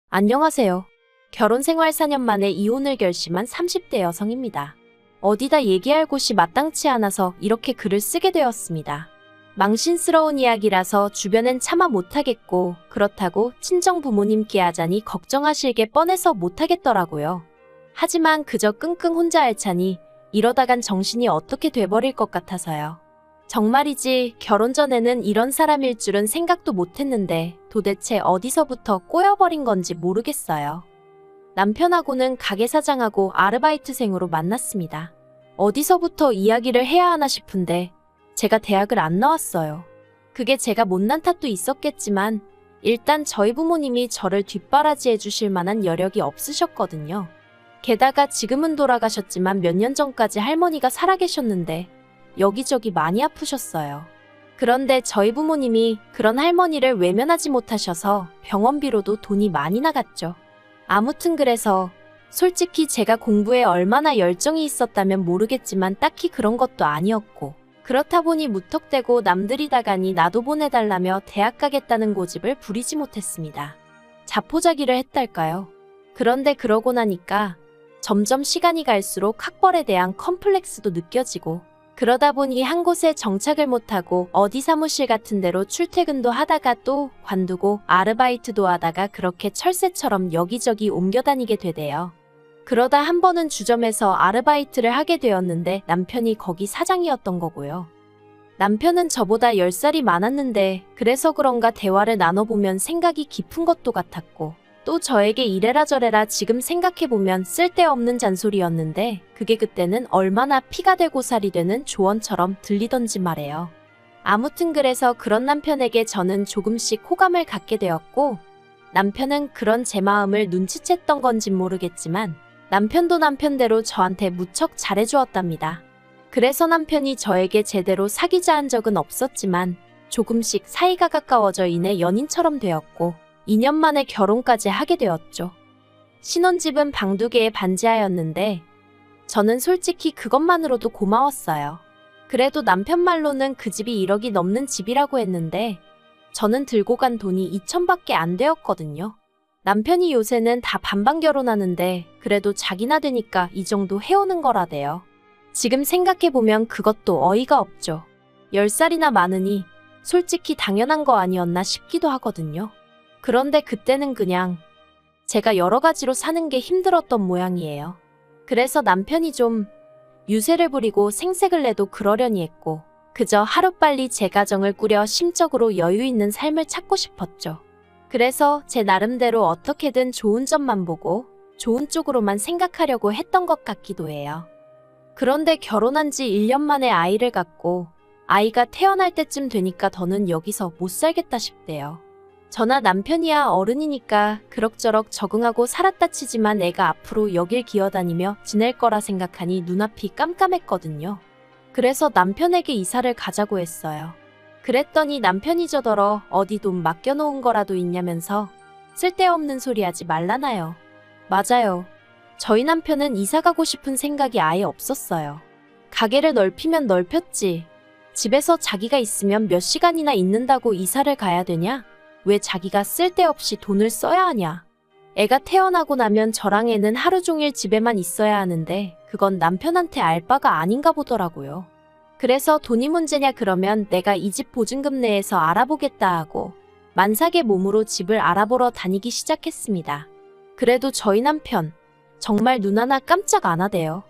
안녕하세요. 결혼 생활 4년 만에 이혼을 결심한 30대 여성입니다. 어디다 얘기할 곳이 마땅치 않아서 이렇게 글을 쓰게 되었습니다. 망신스러운 이야기라서 주변엔 차마 못하겠고, 그렇다고 친정 부모님께 하자니 걱정하실 게 뻔해서 못하겠더라고요. 하지만 그저 끙끙 혼자 앓자니 이러다간 정신이 어떻게 돼버릴 것 같아서요. 정말이지 결혼 전에는 이런 사람일 줄은 생각도 못했는데 도대체 어디서부터 꼬여버린 건지 모르겠어요. 남편하고는 가게 사장하고 아르바이트생으로 만났습니다. 어디서부터 이야기를 해야 하나 싶은데 제가 대학을 안 나왔어요. 그게 제가 못난 탓도 있었겠지만 일단 저희 부모님이 저를 뒷바라지해 주실 만한 여력이 없으셨거든요. 게다가 지금은 돌아가셨지만 몇 년 전까지 할머니가 살아계셨는데 여기저기 많이 아프셨어요. 그런데 저희 부모님이 그런 할머니를 외면하지 못하셔서 병원비로도 돈이 많이 나갔죠. 아무튼 그래서 솔직히 제가 공부에 얼마나 열정이 있었다면 모르겠지만 딱히 그런 것도 아니었고, 그렇다 보니 무턱대고 남들이 다 가니 나도 보내달라며 대학 가겠다는 고집을 부리지 못했습니다. 자포자기를 했달까요? 그런데 그러고 나니까 점점 시간이 갈수록 학벌에 대한 컴플렉스도 느껴지고, 그러다 보니 한 곳에 정착을 못하고 어디 사무실 같은 데로 출퇴근도 하다가 또 관두고 아르바이트도 하다가 그렇게 철새처럼 여기저기 옮겨다니게 되대요. 그러다 한 번은 주점에서 아르바이트를 하게 되었는데 남편이 거기 사장이었던 거고요. 남편은 저보다 10살이 많았는데 그래서 그런가 대화를 나눠보면 생각이 깊은 것도 같았고, 또 저에게 이래라 저래라 지금 생각해보면 쓸데없는 잔소리였는데 그게 그때는 얼마나 피가 되고 살이 되는 조언처럼 들리던지 말이에요. 아무튼 그래서 그런 남편에게 저는 조금씩 호감을 갖게 되었고, 남편은 그런 제 마음을 눈치챘던 건진 모르겠지만 남편도 남편대로 저한테 무척 잘해주었답니다. 그래서 남편이 저에게 제대로 사귀자 한 적은 없었지만 조금씩 사이가 가까워져 이내 연인처럼 되었고 2년 만에 결혼까지 하게 되었죠. 신혼집은 방 2개에 반지하였는데 저는 솔직히 그것만으로도 고마웠어요. 그래도 남편 말로는 그 집이 1억이 넘는 집이라고 했는데 저는 들고 간 돈이 2천밖에 안 되었거든요. 남편이 요새는 다 반반 결혼하는데 그래도 자기나 되니까 이 정도 해오는 거라대요. 지금 생각해보면 그것도 어이가 없죠. 10살이나 많으니 솔직히 당연한 거 아니었나 싶기도 하거든요. 그런데 그때는 그냥 제가 여러 가지로 사는 게 힘들었던 모양이에요. 그래서 남편이 좀 유세를 부리고 생색을 내도 그러려니 했고, 그저 하루빨리 제 가정을 꾸려 심적으로 여유 있는 삶을 찾고 싶었죠. 그래서 제 나름대로 어떻게든 좋은 점만 보고 좋은 쪽으로만 생각하려고 했던 것 같기도 해요. 그런데 결혼한 지 1년 만에 아이를 갖고 아이가 태어날 때쯤 되니까 더는 여기서 못 살겠다 싶대요. 저나 남편이야 어른이니까 그럭저럭 적응하고 살았다 치지만 애가 앞으로 여길 기어다니며 지낼 거라 생각하니 눈앞이 깜깜했거든요. 그래서 남편에게 이사를 가자고 했어요. 그랬더니 남편이 저더러 어디 돈 맡겨놓은 거라도 있냐면서 쓸데없는 소리 하지 말라나요. 맞아요. 저희 남편은 이사 가고 싶은 생각이 아예 없었어요. 가게를 넓히면 넓혔지. 집에서 자기가 있으면 몇 시간이나 있는다고 이사를 가야 되냐? 왜 자기가 쓸데없이 돈을 써야 하냐? 애가 태어나고 나면 저랑 애는 하루 종일 집에만 있어야 하는데 그건 남편한테 알 바가 아닌가 보더라고요. 그래서 돈이 문제냐 그러면 내가 이 집 보증금 내에서 알아보겠다 하고 만삭의 몸으로 집을 알아보러 다니기 시작했습니다. 그래도 저희 남편 정말 눈 하나 깜짝 안 하대요.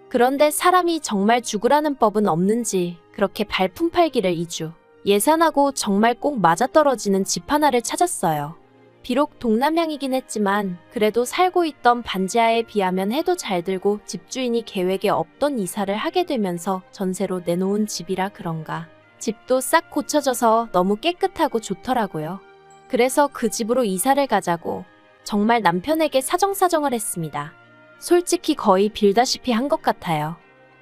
그런데 사람이 정말 죽으라는 법은 없는지 그렇게 발품 팔기를 2주 예산하고 정말 꼭 맞아떨어지는 집 하나를 찾았어요. 비록 동남향이긴 했지만 그래도 살고 있던 반지하에 비하면 해도 잘 들고 집주인이 계획에 없던 이사를 하게 되면서 전세로 내놓은 집이라 그런가 집도 싹 고쳐져서 너무 깨끗하고 좋더라고요. 그래서 그 집으로 이사를 가자고 정말 남편에게 사정사정을 했습니다. 솔직히 거의 빌다시피 한 것 같아요.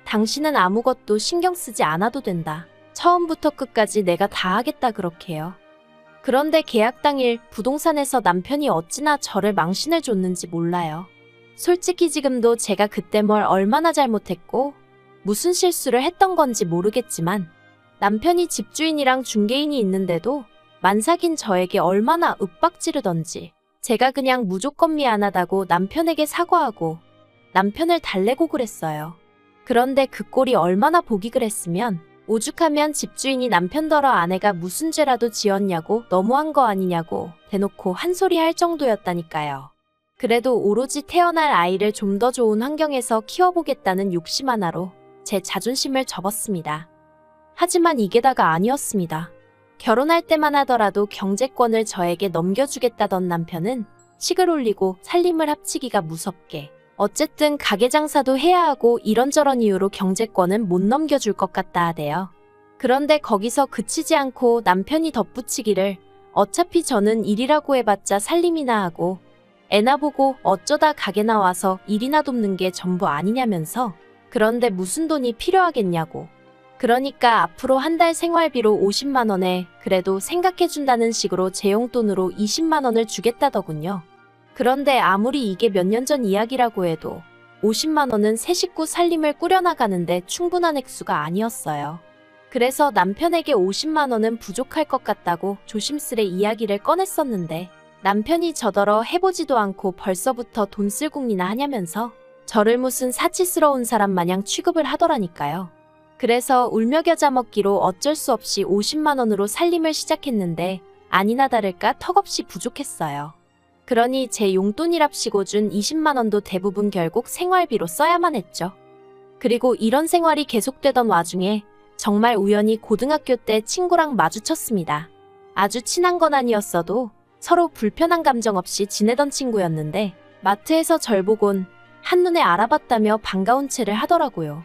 당신은 아무것도 신경 쓰지 않아도 된다. 처음부터 끝까지 내가 다 하겠다 그렇게요. 그런데 계약 당일 부동산에서 남편이 어찌나 저를 망신을 줬는지 몰라요. 솔직히 지금도 제가 그때 뭘 얼마나 잘못했고 무슨 실수를 했던 건지 모르겠지만 남편이 집주인이랑 중개인이 있는데도 만삭인 저에게 얼마나 윽박지르던지 제가 그냥 무조건 미안하다고 남편에게 사과하고 남편을 달래고 그랬어요. 그런데 그 꼴이 얼마나 보기 그랬으면 오죽하면 집주인이 남편더러 아내가 무슨 죄라도 지었냐고 너무한 거 아니냐고 대놓고 한 소리 할 정도였다니까요. 그래도 오로지 태어날 아이를 좀 더 좋은 환경에서 키워보겠다는 욕심 하나로 제 자존심을 접었습니다. 하지만 이게 다가 아니었습니다. 결혼할 때만 하더라도 경제권을 저에게 넘겨주겠다던 남편은 식을 올리고 살림을 합치기가 무섭게 어쨌든 가게 장사도 해야 하고 이런저런 이유로 경제권은 못 넘겨줄 것 같다 하대요. 그런데 거기서 그치지 않고 남편이 덧붙이기를 어차피 저는 일이라고 해봤자 살림이나 하고 애나 보고 어쩌다 가게 나와서 일이나 돕는 게 전부 아니냐면서 그런데 무슨 돈이 필요하겠냐고. 그러니까 앞으로 한 달 생활비로 50만 원에 그래도 생각해준다는 식으로 제 용돈으로 20만 원을 주겠다더군요. 그런데 아무리 이게 몇 년 전 이야기라고 해도 50만 원은 새 식구 살림을 꾸려나가는데 충분한 액수가 아니었어요. 그래서 남편에게 50만 원은 부족할 것 같다고 조심스레 이야기를 꺼냈었는데 남편이 저더러 해보지도 않고 벌써부터 돈 쓸 궁리나 하냐면서 저를 무슨 사치스러운 사람 마냥 취급을 하더라니까요. 그래서 울며 겨자 먹기로 어쩔 수 없이 50만 원으로 살림을 시작했는데 아니나 다를까 턱없이 부족했어요. 그러니 제 용돈이랍시고 준 20만 원도 대부분 결국 생활비로 써야만 했죠. 그리고 이런 생활이 계속되던 와중에 정말 우연히 고등학교 때 친구랑 마주쳤습니다. 아주 친한 건 아니었어도 서로 불편한 감정 없이 지내던 친구였는데 마트에서 절 보곤 한눈에 알아봤다며 반가운 체를 하더라고요.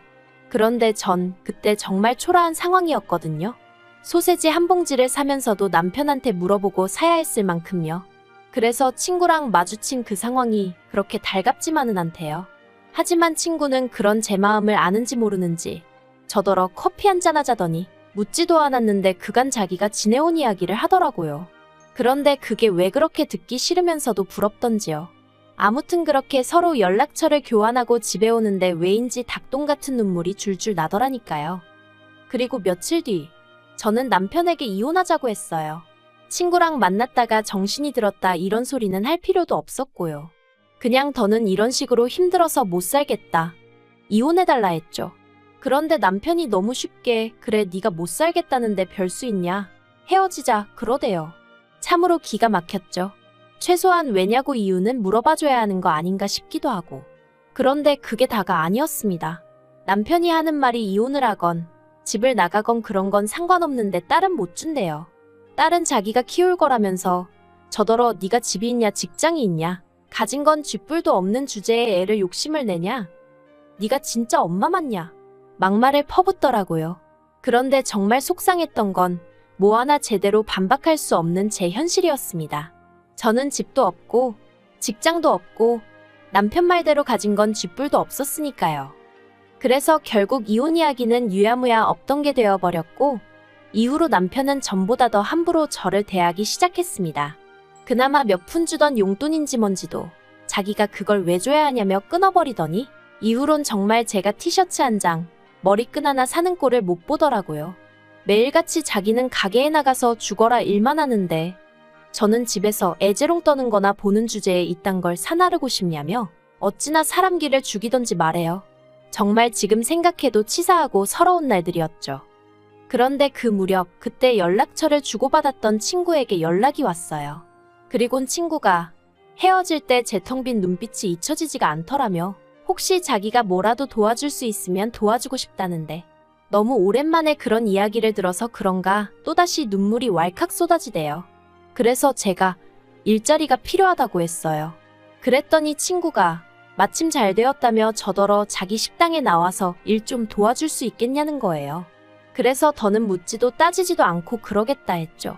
그런데 전 그때 정말 초라한 상황이었거든요. 소세지 한 봉지를 사면서도 남편한테 물어보고 사야 했을 만큼요. 그래서 친구랑 마주친 그 상황이 그렇게 달갑지만은 않대요. 하지만 친구는 그런 제 마음을 아는지 모르는지 저더러 커피 한잔 하자더니 묻지도 않았는데 그간 자기가 지내온 이야기를 하더라고요. 그런데 그게 왜 그렇게 듣기 싫으면서도 부럽던지요. 아무튼 그렇게 서로 연락처를 교환하고 집에 오는데 왜인지 닭똥 같은 눈물이 줄줄 나더라니까요. 그리고 며칠 뒤 저는 남편에게 이혼하자고 했어요. 친구랑 만났다가 정신이 들었다 이런 소리는 할 필요도 없었고요. 그냥 더는 이런 식으로 힘들어서 못 살겠다. 이혼해달라 했죠. 그런데 남편이 너무 쉽게 그래 네가 못 살겠다는데 별 수 있냐. 헤어지자 그러대요. 참으로 기가 막혔죠. 최소한 왜냐고 이유는 물어봐줘야 하는 거 아닌가 싶기도 하고. 그런데 그게 다가 아니었습니다. 남편이 하는 말이 이혼을 하건 집을 나가건 그런 건 상관없는데 딸은 못 준대요. 딸은 자기가 키울 거라면서 저더러 네가 집이 있냐 직장이 있냐 가진 건 쥐뿔도 없는 주제에 애를 욕심을 내냐 네가 진짜 엄마 맞냐 막말을 퍼붓더라고요. 그런데 정말 속상했던 건 뭐 하나 제대로 반박할 수 없는 제 현실이었습니다. 저는 집도 없고 직장도 없고 남편 말대로 가진 건 쥐뿔도 없었으니까요. 그래서 결국 이혼 이야기는 유야무야 없던 게 되어버렸고 이후로 남편은 전보다 더 함부로 저를 대하기 시작했습니다. 그나마 몇 푼 주던 용돈인지 뭔지도 자기가 그걸 왜 줘야 하냐며 끊어버리더니 이후론 정말 제가 티셔츠 한 장, 머리끈 하나 사는 꼴을 못 보더라고요. 매일같이 자기는 가게에 나가서 죽어라 일만 하는데 저는 집에서 애재롱 떠는 거나 보는 주제에 이딴 걸 사나르고 싶냐며 어찌나 사람 기를 죽이던지 말해요. 정말 지금 생각해도 치사하고 서러운 날들이었죠. 그런데 그 무렵 그때 연락처를 주고받았던 친구에게 연락이 왔어요. 그리곤 친구가 헤어질 때 제 텅 빈 눈빛이 잊혀지지가 않더라며 혹시 자기가 뭐라도 도와줄 수 있으면 도와주고 싶다는데 너무 오랜만에 그런 이야기를 들어서 그런가 또다시 눈물이 왈칵 쏟아지대요. 그래서 제가 일자리가 필요하다고 했어요. 그랬더니 친구가 마침 잘 되었다며 저더러 자기 식당에 나와서 일 좀 도와줄 수 있겠냐는 거예요. 그래서 더는 묻지도 따지지도 않고 그러겠다 했죠.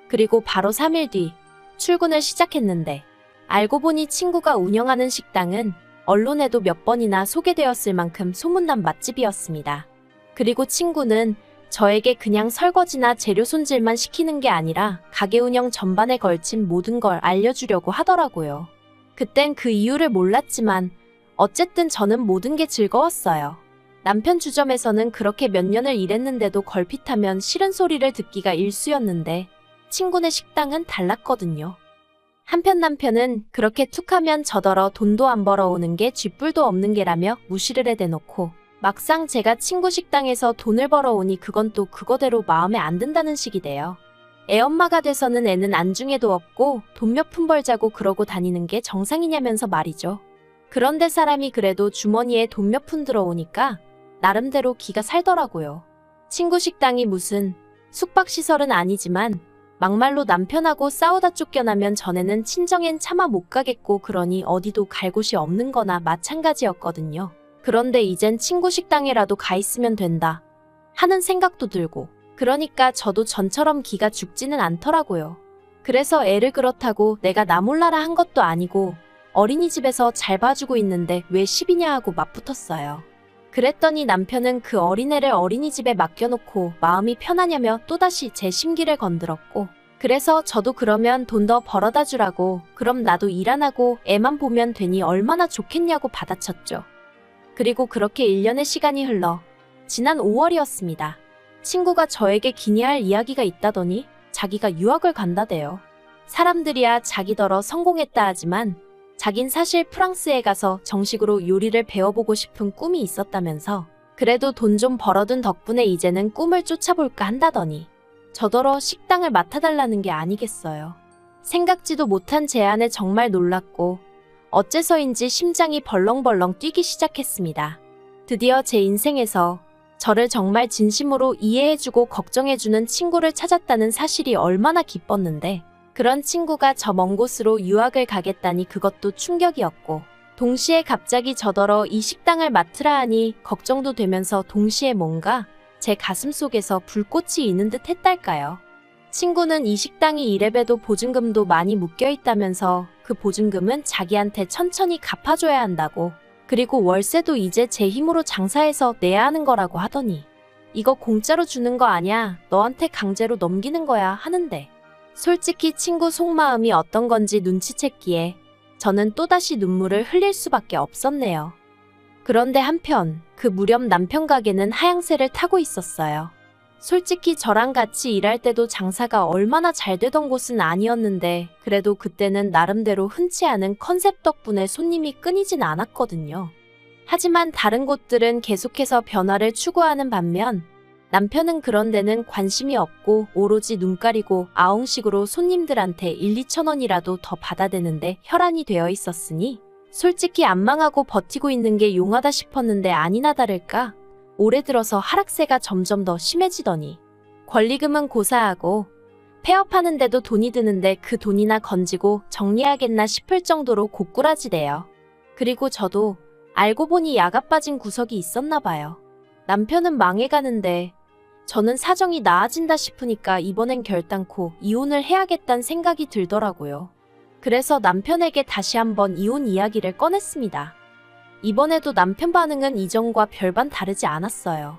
그리고 바로 3일 뒤 출근을 시작했는데 알고 보니 친구가 운영하는 식당은 언론에도 몇 번이나 소개되었을 만큼 소문난 맛집이었습니다. 그리고 친구는 저에게 그냥 설거지나 재료 손질만 시키는 게 아니라 가게 운영 전반에 걸친 모든 걸 알려주려고 하더라고요. 그땐 그 이유를 몰랐지만 어쨌든 저는 모든 게 즐거웠어요. 남편 주점에서는 그렇게 몇 년을 일했는데도 걸핏하면 싫은 소리를 듣기가 일쑤였는데 친구네 식당은 달랐거든요. 한편 남편은 그렇게 툭하면 저더러 돈도 안 벌어오는 게 쥐뿔도 없는 게라며 무시를 해대놓고 막상 제가 친구 식당에서 돈을 벌어오니 그건 또 그거대로 마음에 안 든다는 식이 돼요. 애엄마가 돼서는 애는 안중에도 없고 돈 몇 푼 벌자고 그러고 다니는 게 정상이냐면서 말이죠. 그런데 사람이 그래도 주머니에 돈 몇 푼 들어오니까 나름대로 기가 살더라고요. 친구 식당이 무슨 숙박시설은 아니지만 막말로 남편하고 싸우다 쫓겨나면 전에는 친정엔 차마 못 가겠고 그러니 어디도 갈 곳이 없는 거나 마찬가지였거든요. 그런데 이젠 친구 식당에라도 가 있으면 된다 하는 생각도 들고 그러니까 저도 전처럼 기가 죽지는 않더라고요. 그래서 애를 그렇다고 내가 나 몰라라 한 것도 아니고 어린이집에서 잘 봐주고 있는데 왜 시비냐 하고 맞붙었어요. 그랬더니 남편은 그 어린애를 어린이집에 맡겨놓고 마음이 편하냐며 또다시 제 심기를 건드렸고 그래서 저도 그러면 돈 더 벌어다 주라고 그럼 나도 일 안 하고 애만 보면 되니 얼마나 좋겠냐고 받아쳤죠. 그리고 그렇게 1년의 시간이 흘러 지난 5월이었습니다. 친구가 저에게 기니할 이야기가 있다더니 자기가 유학을 간다대요. 사람들이야 자기더러 성공했다 하지만 자긴 사실 프랑스에 가서 정식으로 요리를 배워보고 싶은 꿈이 있었다면서 그래도 돈 좀 벌어둔 덕분에 이제는 꿈을 쫓아볼까 한다더니 저더러 식당을 맡아달라는 게 아니겠어요. 생각지도 못한 제안에 정말 놀랐고 어째서인지 심장이 벌렁벌렁 뛰기 시작했습니다. 드디어 제 인생에서 저를 정말 진심으로 이해해주고 걱정해주는 친구를 찾았다는 사실이 얼마나 기뻤는데 그런 친구가 저 먼 곳으로 유학을 가겠다니 그것도 충격이었고 동시에 갑자기 저더러 이 식당을 맡으라 하니 걱정도 되면서 동시에 뭔가 제 가슴 속에서 불꽃이 있는 듯 했달까요. 친구는 이 식당이 이래봬도 보증금도 많이 묶여있다면서 그 보증금은 자기한테 천천히 갚아줘야 한다고 그리고 월세도 이제 제 힘으로 장사해서 내야 하는 거라고 하더니 이거 공짜로 주는 거 아냐 너한테 강제로 넘기는 거야 하는데 솔직히 친구 속마음이 어떤 건지 눈치챘기에 저는 또다시 눈물을 흘릴 수밖에 없었네요. 그런데 한편 그 무렵 남편 가게는 하향세를 타고 있었어요. 솔직히 저랑 같이 일할 때도 장사가 얼마나 잘 되던 곳은 아니었는데 그래도 그때는 나름대로 흔치 않은 컨셉 덕분에 손님이 끊이진 않았거든요. 하지만 다른 곳들은 계속해서 변화를 추구하는 반면 남편은 그런 데는 관심이 없고 오로지 눈 가리고 아웅식으로 손님들한테 1-2천 원이라도 더 받아대는데 혈안이 되어 있었으니 솔직히 안 망하고 버티고 있는 게 용하다 싶었는데 아니나 다를까 올해 들어서 하락세가 점점 더 심해지더니 권리금은 고사하고 폐업하는데도 돈이 드는데 그 돈이나 건지고 정리하겠나 싶을 정도로 고꾸라지대요. 그리고 저도 알고 보니 야가 빠진 구석이 있었나 봐요. 남편은 망해가는데 저는 사정이 나아진다 싶으니까 이번엔 결단코 이혼을 해야겠다는 생각이 들더라고요. 그래서 남편에게 다시 한번 이혼 이야기를 꺼냈습니다. 이번에도 남편 반응은 이전과 별반 다르지 않았어요.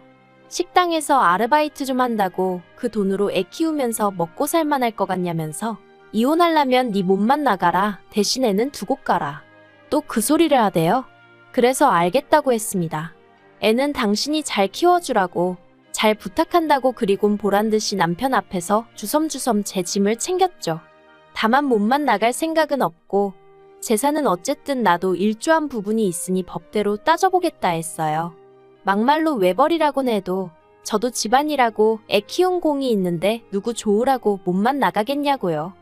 식당에서 아르바이트 좀 한다고 그 돈으로 애 키우면서 먹고 살만할 것 같냐면서 이혼하려면 네 몸만 나가라 대신 애는 두고 가라. 또 그 소리를 하대요. 그래서 알겠다고 했습니다. 애는 당신이 잘 키워주라고 잘 부탁한다고 그리곤 보란듯이 남편 앞에서 주섬주섬 제 짐을 챙겼죠. 다만 몸만 나갈 생각은 없고 재산은 어쨌든 나도 일조한 부분이 있으니 법대로 따져보겠다 했어요. 막말로 외벌이라곤 해도 저도 집안이라고 애 키운 공이 있는데 누구 좋으라고 몸만 나가겠냐고요.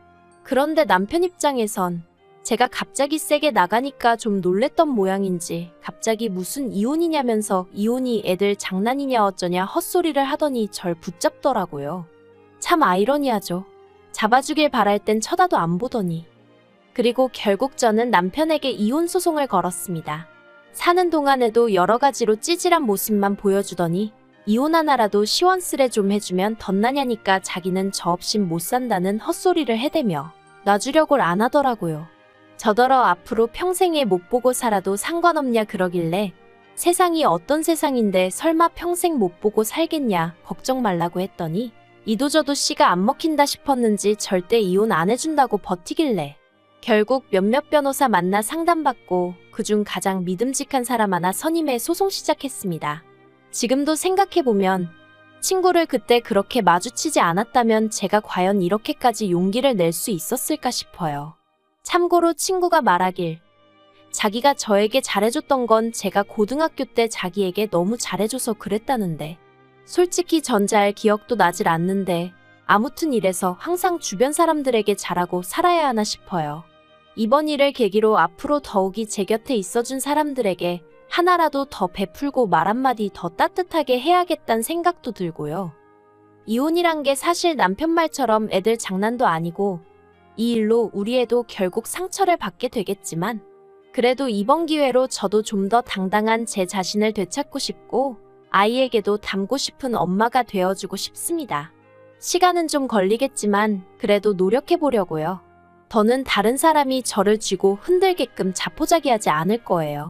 그런데 남편 입장에선 제가 갑자기 세게 나가니까 좀 놀랬던 모양인지 갑자기 무슨 이혼이냐면서 이혼이 애들 장난이냐 어쩌냐 헛소리를 하더니 절 붙잡더라고요. 참 아이러니하죠. 잡아주길 바랄 땐 쳐다도 안 보더니. 그리고 결국 저는 남편에게 이혼 소송을 걸었습니다. 사는 동안에도 여러 가지로 찌질한 모습만 보여주더니 이혼 하나라도 시원스레 좀 해주면 덧나냐니까 자기는 저 없인 못 산다는 헛소리를 해대며 놔주려고를 안 하더라고요. 저더러 앞으로 평생에 못 보고 살아도 상관없냐 그러길래 세상이 어떤 세상인데 설마 평생 못 보고 살겠냐 걱정 말라고 했더니 이도저도 씨가 안 먹힌다 싶었는지 절대 이혼 안 해준다고 버티길래 결국 몇몇 변호사 만나 상담받고 그중 가장 믿음직한 사람 하나 선임해 소송 시작했습니다. 지금도 생각해보면 친구를 그때 그렇게 마주치지 않았다면 제가 과연 이렇게까지 용기를 낼 수 있었을까 싶어요. 참고로 친구가 말하길, 자기가 저에게 잘해줬던 건 제가 고등학교 때 자기에게 너무 잘해줘서 그랬다는데, 솔직히 전 잘 기억도 나질 않는데 아무튼 이래서 항상 주변 사람들에게 잘하고 살아야 하나 싶어요. 이번 일을 계기로 앞으로 더욱이 제 곁에 있어준 사람들에게 하나라도 더 베풀고 말 한마디 더 따뜻하게 해야겠다는 생각도 들고요. 이혼이란 게 사실 남편 말처럼 애들 장난도 아니고 이 일로 우리 애도 결국 상처를 받게 되겠지만 그래도 이번 기회로 저도 좀 더 당당한 제 자신을 되찾고 싶고 아이에게도 닮고 싶은 엄마가 되어주고 싶습니다. 시간은 좀 걸리겠지만 그래도 노력해보려고요. 더는 다른 사람이 저를 쥐고 흔들게끔 자포자기하지 않을 거예요.